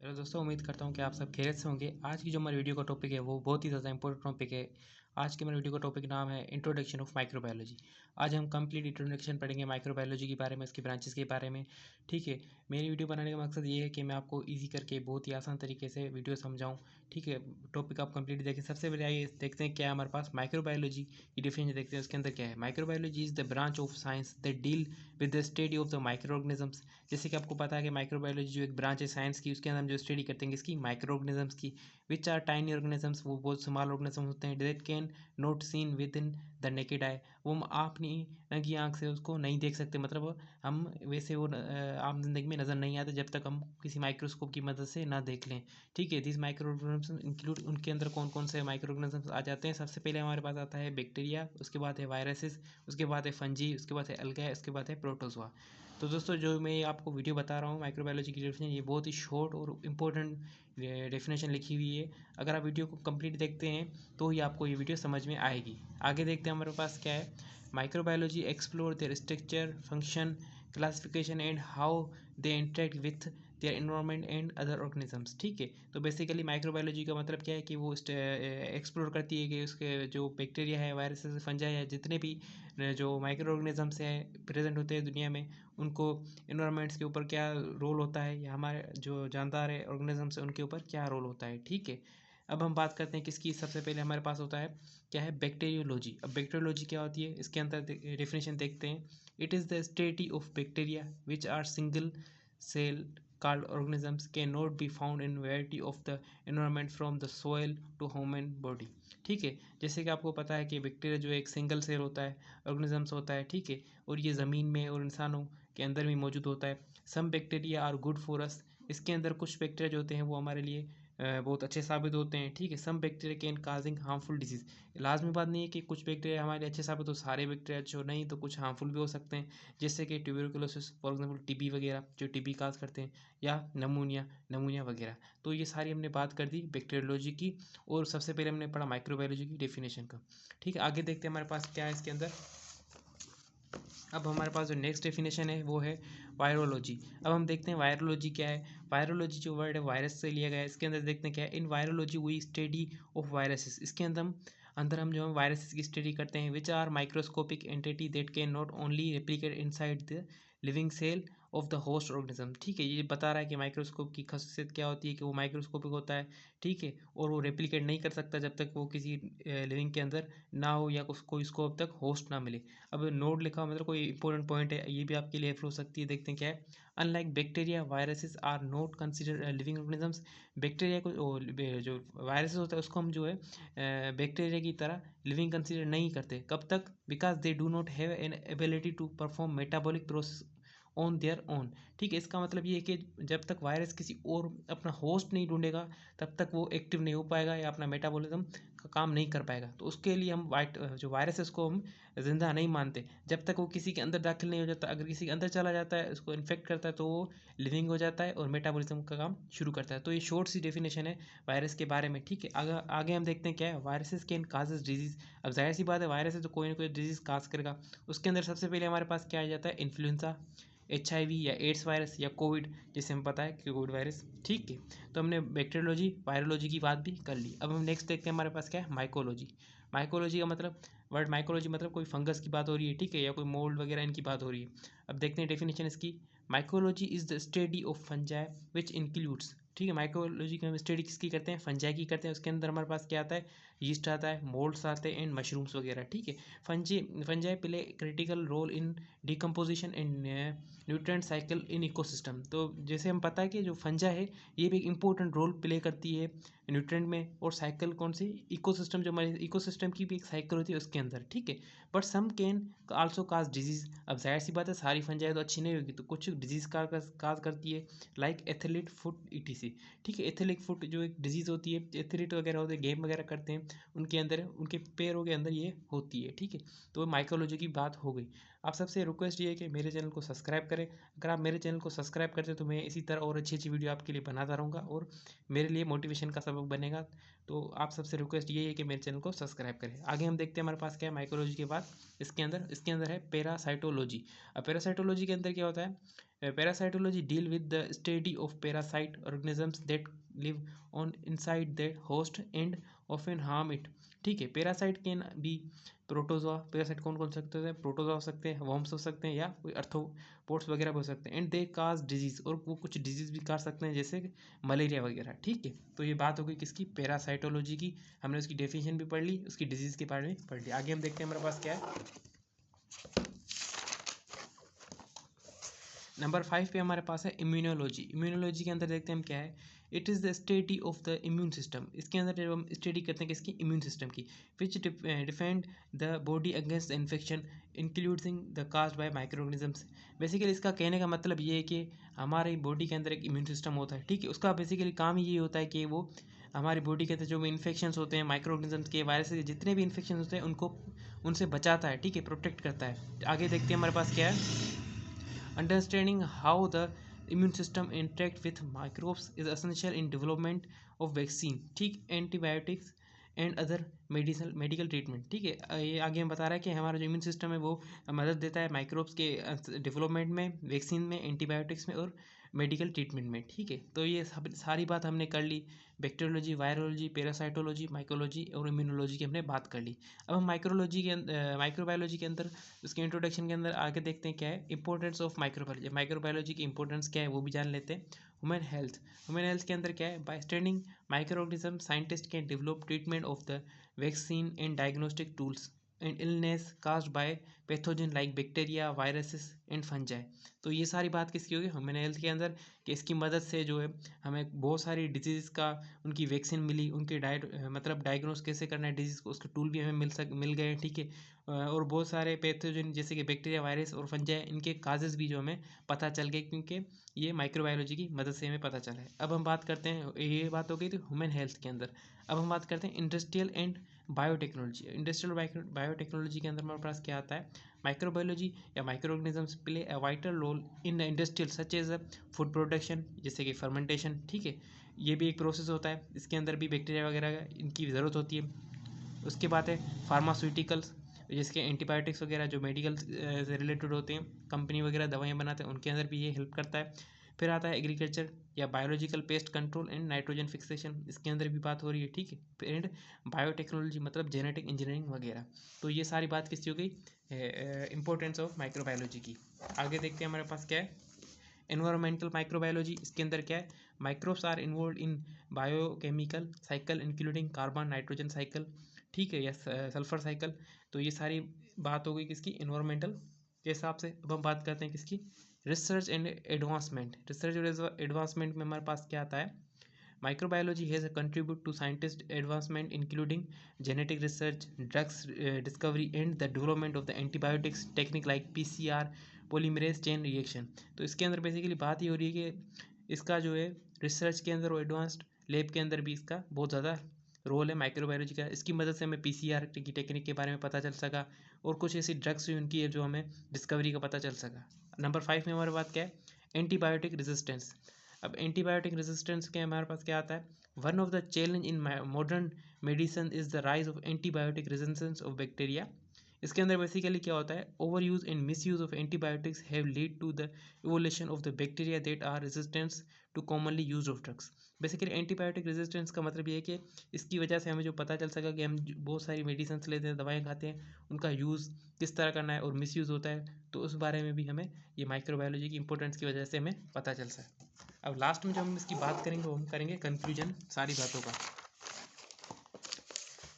Hello दोस्तों, उम्मीद करता हूँ कि आप सब खैरियत से होंगे। आज की जो हमारी वीडियो का टॉपिक है वो बहुत ही ज़्यादा इंपॉर्टेंट टॉपिक है। आज के मेरे वीडियो का टॉपिक नाम है इंट्रोडक्शन ऑफ माइक्रोबायोलॉजी। आज हम कंप्लीट इंट्रोडक्शन पढ़ेंगे माइक्रोबायोलॉजी के बारे में, इसके ब्रांचेस के बारे में। ठीक है, मेरी वीडियो बनाने का मकसद ये है कि मैं आपको ईजी करके बहुत ही आसान तरीके से वीडियो समझाऊँ। ठीक है, टॉपिक आप कंप्लीट देखें। सबसे पहले आइए देखते हैं क्या है हमारे पास माइक्रोबायोलॉजी की डिफिनेशन देखते हैं उसके अंदर क्या है। Microbiology is the branch of science that deal with the study of the micro organisms. जैसे कि आपको पता है कि माइक्रोबायोलॉजी जो एक ब्रांच है साइंस की, उसके अंदर हम जो स्टडी करते हैं इसकी माइक्रो ऑर्गेनिजम्स की, विच आर टाइनी ऑर्गेनिजम्स। वो बहुत स्मॉल ऑर्गेनिज्म होते हैं, that can not seen with in the naked eye. वो हम अपनी नंगी आँख से उसको नहीं देख सकते, मतलब हम वैसे वो आम जिंदगी में नज़र नहीं आते जब तक हम किसी माइक्रोस्कोप की मदद से ना देख लें। ठीक है, दिस माइक्रो ऑर्गेनिज्म इंक्लूड, उनके अंदर कौन कौन से माइक्रो ऑर्गेनिजम्स आ जाते हैं। सबसे पहले हमारे पास आता है बैक्टीरिया, उसके बाद है वायरसेस, उसके बाद है फंजी, उसके बाद है अलगा, उसके बाद है प्रोटोजोआ। तो दोस्तों, जो मैं आपको वीडियो बता रहा हूँ माइक्रोबायोलॉजी की डेफिनेशन, ये बहुत ही शॉर्ट और इम्पोर्टेंट डेफिनेशन लिखी हुई है। अगर आप वीडियो को कंप्लीट देखते हैं तो ही आपको ये वीडियो समझ में आएगी। आगे देखते हैं हमारे पास क्या है। Microbiology explore their structure, function, classification and how they interact with their environment and other organisms. ठीक है, तो बेसिकली माइक्रोबायोलॉजी का मतलब क्या है कि वो एक्सप्लोर करती है कि उसके जो बैक्टीरिया है, वायरसेस, फंजा है, जितने भी जो माइक्रो ऑर्गेनिजम्स हैं प्रेजेंट होते हैं दुनिया में, उनको इन्वायरमेंट्स के ऊपर क्या रोल होता है, या हमारे जो जानदार है ऑर्गेनिजम्स हैं उनके ऊपर क्या रोल होता है। ठीक है, अब हम बात करते हैं किसकी। सबसे पहले हमारे पास होता है क्या है, बैक्टीरियोलॉजी। अब बैक्टीरियोलॉजी क्या होती है, इसके अंदर डेफिनेशन देखते हैं। It is the study of bacteria which are single cell called organisms cannot be found in variety of the environment from the soil to human body। ठीक है, जैसे कि आपको पता है कि बैक्टीरिया जो एक सिंगल सेल होता है, ऑर्गेनिजम्स होता है। ठीक है, और ये ज़मीन में और इंसानों के अंदर भी मौजूद होता है। Some bacteria are good for us. इसके अंदर कुछ बैक्टीरिया जो होते हैं वो हमारे लिए बहुत अच्छे साबित होते हैं। ठीक है, some bacteria can causing harmful disease. लाजमी बात नहीं है कि कुछ बैक्टीरिया हमारे लिए अच्छे साबित हो, सारे बैक्टीरिया अच्छे हो, नहीं, तो कुछ हार्मफुल भी हो सकते हैं। जैसे कि ट्यूबरकुलोसिस फॉर एग्जांपल, टीबी वगैरह, जो टीबी काज करते हैं, या नमूनिया नमूनिया वगैरह। तो ये सारी हमने बात कर दी बैक्टीरियोलॉजी की, और सबसे पहले हमने पढ़ा माइक्रोबायोलॉजी की डेफिनेशन का। ठीक है, आगे देखते हैं हमारे पास क्या है इसके अंदर। अब हमारे पास जो नेक्स्ट डेफिनेशन है वो है वायरोलॉजी। अब हम देखते हैं वायरोलॉजी क्या है। वायरोलॉजी जो वर्ड है वायरस से लिया गया है। इसके अंदर देखते हैं क्या है, in virology we study of viruses. इसके अंदर हम जो हम वायरसेस की स्टडी करते हैं, which are microscopic entity that can not only replicate inside the living cell of the host organism. ठीक है, ये बता रहा है कि माइक्रोस्कोप की खासियत क्या होती है, कि वो माइक्रोस्कोपिक होता है। ठीक है, और वो रेप्लिकेट नहीं कर सकता जब तक वो किसी लिविंग के अंदर ना हो, या कोई उसको अब तक होस्ट ना मिले। अब नोट लिखा हुआ मतलब कोई इंपॉर्टेंट पॉइंट है, ये भी आपके लिए हेल्पफुल हो सकती है। देखते हैं क्या है। Unlike bacteria, viruses are not consider living organisms. Bacteria को जो वायरसेस होता है उसको हम जो है बैक्टीरिया की तरह लिविंग कंसिडर नहीं करते। कब तक? Because they do not have an ability to perform metabolic process on their own. ठीक है, इसका मतलब ये है कि जब तक वायरस किसी और अपना होस्ट नहीं ढूंढेगा तब तक वो एक्टिव नहीं हो पाएगा, या अपना मेटाबॉलिज्म का काम नहीं कर पाएगा। तो उसके लिए हम जो वायरस है उसको हम जिंदा नहीं मानते जब तक वो किसी के अंदर दाखिल नहीं हो जाता। अगर किसी के अंदर चला जाता है, उसको इन्फेक्ट करता है, तो वो लिविंग हो जाता है और मेटाबॉलिज्म का काम शुरू करता है। तो ये शॉर्ट सी डेफिनेशन है वायरस के बारे में। ठीक है, आगे आगे हम देखते हैं क्या है, वायरसेस कैन काजेज डिजीज। अब जाहिर सी बात है, वायरस है तो कोई ना कोई डिजीज काज करेगा। उसके अंदर सबसे पहले हमारे पास क्या आ जाता है, इन्फ्लुएंजा, HIV या एड्स वायरस, या कोविड, जिसे हम पता है कि कोविड वायरस। ठीक है, तो हमने बैक्टीरियोलॉजी वायरोलॉजी की बात भी कर ली। अब हम नेक्स्ट देखते हैं हमारे पास क्या है, माइकोलॉजी। माइकोलॉजी का मतलब, वर्ड माइकोलॉजी मतलब कोई फंगस की बात हो रही है। ठीक है, या कोई मोल्ड वगैरह इनकी बात हो रही है। अब देखते हैं डेफिनेशन इसकी। Mycology is the study of fungi which includes. ठीक है, माइकोलॉजी की हम स्टडी किसकी करते हैं, फंजाई की करते हैं। उसके अंदर हमारे पास क्या आता है, यीस्ट आता है, मोल्ड्स आते हैं, एंड मशरूम्स वगैरह। ठीक है, fungi play critical role in decomposition and nutrient cycle in ecosystem. तो जैसे हम पता है कि जो फंजा है ये भी एक इंपॉर्टेंट रोल प्ले करती है न्यूट्रिएंट में, और साइकिल कौन सी, इकोसिस्टम, जो हमारे इकोसिस्टम की भी एक साइकिल होती है उसके अंदर। ठीक है, but some can also cause disease. अब जाहिर सी बात है, सारी फंजाई तो अच्छी नहीं होगी, तो कुछ डिजीज काज करती है, लाइक एथलीट फुट ETC। ठीक है, एथलीट फुट जो एक डिजीज होती है, एथलीट वगैरह होते हैं, गेम वगैरह करते हैं, उनके अंदर, उनके पैरों के अंदर ये होती है। ठीक है, तो माइकोलॉजी की बात हो गई। आप सबसे रिक्वेस्ट ये है कि मेरे चैनल को सब्सक्राइब करें। अगर आप मेरे चैनल को सब्सक्राइब करते हैं तो मैं इसी तरह और अच्छी अच्छी वीडियो आपके लिए बनाता रहूँगा, और मेरे लिए मोटिवेशन का सबक बनेगा। तो आप सबसे रिक्वेस्ट ये है कि मेरे चैनल को सब्सक्राइब करें। आगे हम देखते हैं हमारे पास क्या है माइकोलॉजी के बाद। इसके अंदर है पैरासाइटोलॉजी। अब पैरासाइटोलॉजी के अंदर क्या होता है, parasitology deal with the study of parasite organisms that live on inside that host and often harm it. ठीक है, parasite can be protozoa. Parasite कौन कौन सकते हैं? प्रोटोजोआ हो सकते हैं, वर्म्स हो सकते हैं, या कोई अर्थोपोड्स वगैरह भी हो सकते हैं। एंड दे काज डिजीज, और वो कुछ डिजीज भी कर सकते हैं जैसे मलेरिया वगैरह। ठीक है, तो ये बात हो गई किसकी? पैरासाइटोलॉजी की। हमने उसकी डेफिनेशन भी पढ़ ली, उसकी डिजीज के बारे में पढ़ ली। आगे हम देखते हैं हमारे पास क्या है। नंबर 5 पे हमारे पास है इम्यूनोलॉजी। इम्यूनोलॉजी के अंदर देखते हैं हम क्या है। It is the study of the immune system. इसके अंदर जब हम स्टडी करते हैं किसकी? इम्यून सिस्टम की। Which defend the body against the infection including the caused by microorganisms. Basically इसका कहने का मतलब ये है कि हमारी बॉडी के अंदर एक इम्यून सिस्टम होता है। ठीक है, उसका बेसिकली काम ये होता है कि वो हमारी बॉडी के अंदर जो भी इन्फेक्शंस होते हैं, माइक्रो ऑर्गेनिजम्स के, वायरस के, जितने भी इन्फेक्शन होते हैं उनको उनसे बचाता है। ठीक है, प्रोटेक्ट करता है। आगे देखते हैं हमारे पास क्या है। Understanding how the immune system interact with microbes is essential in development of vaccine, ठीक, antibiotics and other medical treatment. ठीक है, ये आगे हम बता रहा है कि हमारा जो इम्यून सिस्टम है वो मदद देता है माइक्रोब्स के डेवलपमेंट में, वैक्सीन में, एंटीबायोटिक्स में और मेडिकल ट्रीटमेंट में। ठीक है, तो ये सब सारी बात हमने कर ली। बैक्टीरियोलॉजी, वायरोलॉजी, पैरासाइटोलॉजी, माइकोलॉजी और इम्यूनोलॉजी की हमने बात कर ली। अब हम माइक्रोलॉजी के माइक्रोबायोलॉजी के अंदर उसके इंट्रोडक्शन के अंदर आगे देखते हैं क्या है इंपॉर्टेंस ऑफ माइक्रोबायोलॉजी। माइक्रोबायोलॉजी की इंपॉर्टेंस क्या है वो भी जान लेते हैं। ह्यूमन हेल्थ के अंदर क्या है? By studying microorganism scientist can develop treatment of the vaccine and diagnostic tools and illness caused bye pathogen like bacteria, viruses and fungi. तो ये सारी बात किसकी होगी? ह्यूमन हेल्थ के अंदर, कि इसकी मदद से जो है हमें बहुत सारी डिजीज़ का उनकी वैक्सीन मिली, उनके मतलब डायग्नोस कैसे करना है डिजीज़ को, उसके टूल भी हमें मिल गए। ठीक है, और बहुत सारे पैथोजन जैसे कि बैक्टीरिया, वायरस और फंजाई, इनके काजेज़ भी जो हमें पता चल गए, क्योंकि ये माइक्रोबायोलॉजी की मदद से हमें पता चला है। अब हम बात करते हैं, ये बात हो गई थी ह्यूमन हेल्थ के अंदर। अब हम बात करते हैं industrial and biotechnology. Industrial biotechnology के अंदर हमारे पास क्या आता है? माइक्रोबायोलॉजी या micro organisms play a vital role in industrial such as food production, जैसे कि फर्मेंटेशन। ठीक है, ये भी एक प्रोसेस होता है, इसके अंदर भी बैक्टीरिया वगैरह इनकी ज़रूरत होती है। उसके बाद है फार्मास्यूटिकल्स, जिसके एंटीबायोटिक्स वगैरह जो मेडिकल से रिलेटेड होते हैं, कंपनी वगैरह दवाइयाँ बनाते हैं, उनके अंदर भी ये हेल्प करता है। फिर आता है एग्रीकल्चर या biological pest control and nitrogen fixation, इसके अंदर भी बात हो रही है। ठीक है, एंड बायोटेक्नोलॉजी मतलब जेनेटिक इंजीनियरिंग वगैरह। तो ये सारी बात किसकी हो गई? इंपॉर्टेंस ऑफ माइक्रोबायोलॉजी की। आगे देखते हैं हमारे पास क्या है। एनवायरमेंटल माइक्रोबायोलॉजी, इसके अंदर क्या है? Microbes are involve in biochemical cycle including carbon nitrogen cycle. ठीक है, या सल्फर साइकिल। तो ये सारी बात हो गई किसकी? इन्वायरमेंटल के हिसाब से। अब हम बात करते हैं किसकी? Research and advancement. रिसर्च और एडवांसमेंट में हमारे पास क्या आता है? Microbiology has contributed to scientist advancement including genetic research, drugs discovery and the development of the antibiotics technique like PCR, polymerase chain reaction। तो इसके अंदर बेसिकली बात ये हो रही है कि इसका जो है रिसर्च के अंदर और एडवांस्ड लैब के अंदर भी इसका बहुत ज़्यादा रोल है माइक्रोबायोलॉजी का। इसकी मदद से हमें PCR की टेक्निक के बारे में पता चल सका, और कुछ ऐसी ड्रग्स भी उनकी है जो हमें डिस्कवरी का पता चल सका। नंबर 5 में हमारे बात क्या है? Antibiotic resistance. अब एंटीबायोटिक रेजिस्टेंस के हमारे पास क्या आता है? One of the challenge in modern medicine is the rise of antibiotic resistance of bacteria. इसके अंदर बेसिकली क्या होता है? Over use and misuse of antibiotics have lead to the evolution of the bacteria that are resistance to commonly use of drugs. Basically antibiotic resistance का मतलब ये है कि इसकी वजह से हमें जो पता चल सका कि हम बहुत सारी मेडिसिन लेते हैं, दवाएं खाते हैं, उनका यूज़ किस तरह करना है और मिस यूज़ होता है, तो उस बारे में भी हमें ये माइक्रोबायोलॉजी की इंपॉर्टेंस की वजह से हमें पता चल सका। अब लास्ट में जब हम इसकी बात करेंगे वो हम करेंगे कंक्लूजन सारी बातों का।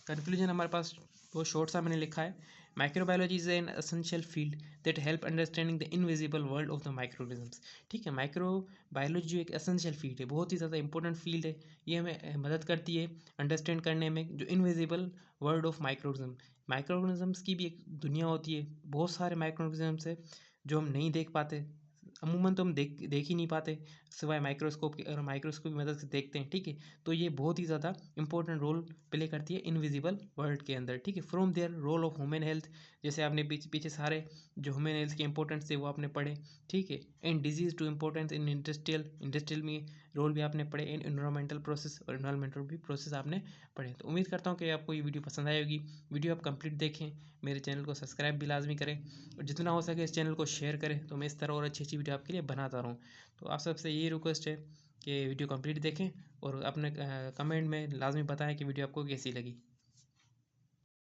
कंक्लूजन हमारे पास बहुत शॉर्ट सा मैंने लिखा है। Microbiology is an essential field that help understanding the invisible world of the microorganisms. ठीक है, माइक्रोबायोलॉजी जो एक एसेंशियल फील्ड है, बहुत ही ज़्यादा इंपॉर्टेंट फील्ड है। ये हमें मदद करती है अंडरस्टैंड करने में जो invisible world of microorganism. Microorganisms की भी एक दुनिया होती है, बहुत सारे माइक्रोऑर्गेनिजम्स है जो हम नहीं देख पाते, अमूमन तो हम देख ही नहीं पाते, सिवाय माइक्रोस्कोप के, और माइक्रोस्कोप की मदद से देखते हैं। ठीक है, तो ये बहुत ही ज़्यादा इंपॉर्टेंट रोल प्ले करती है इनविजिबल वर्ल्ड के अंदर। ठीक है, from their role of human health, जैसे आपने पीछे सारे जो ह्यूमन हेल्थ के इंपॉर्टेंस थे वो आपने पढ़े। ठीक है, and disease to importance in industrial में रोल भी आपने पढ़े, इन्वायरमेंटल प्रोसेस और इन्वायरमेंटल भी प्रोसेस आपने पढ़े। तो उम्मीद करता हूँ कि आपको ये वीडियो पसंद आई होगी। वीडियो आप कंप्लीट देखें, मेरे चैनल को सब्सक्राइब भी लाजमी करें और जितना हो सके इस चैनल को शेयर करें, तो मैं इस तरह और अच्छी अच्छी वीडियो आपके लिए बनाता रहूँ। तो आप सबसे यही रिक्वेस्ट है कि वीडियो कंप्लीट देखें और अपने कमेंट में लाजमी बताएं कि वीडियो आपको कैसी लगी।